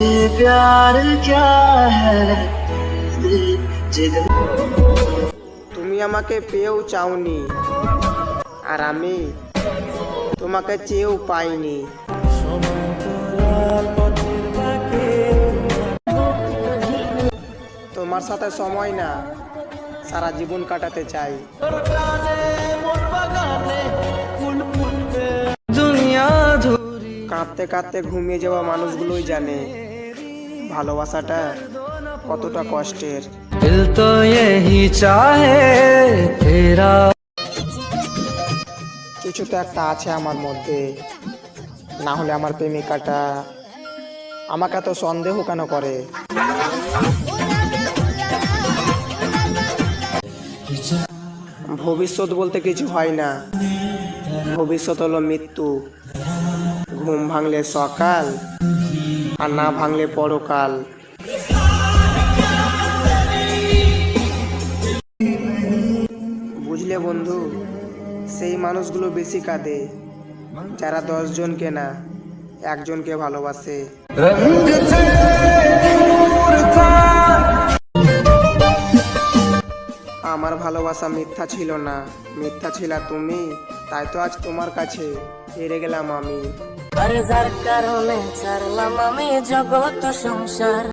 प्यार क्या है তুমি আমাকে পেয়েও চাওনি, আর আমি তোমাকে চেয়েও পাইনি। তোমার সাথে সময় না, সারা জীবন কাটাতে চাই। কাঁদতে কাঁদতে ঘুমিয়ে যাওয়া মানুষগুলোই জানে ভালোবাসাটা কতটা কষ্টের। दिल तो यही चाहे तेरा। কিছু তো একটা আছে আমার মধ্যে, না হলে আমার প্রেমিকাটা আমাকে এত সন্দেহ কেন করে? ভবিষ্যৎ বলতে কিছু হয় না, ভবিষ্যৎ হলো মৃত্যু। ঘুম ভাঙলে সকাল, আর না ভাঙলে পরকাল। বুঝলে বন্ধু, সেই মানুষগুলো বেশি কাঁদে যারা 10 জনকে না, একজনকে ভালোবাসে। আমার ভালোবাসা মিথ্যা ছিল না, মিথ্যা ছিল তুমি, তাই তো আজ তোমার কাছে হেরে গেলাম আমি। আর যার কারণে ছাড়লাম আমি জগৎ সংসার।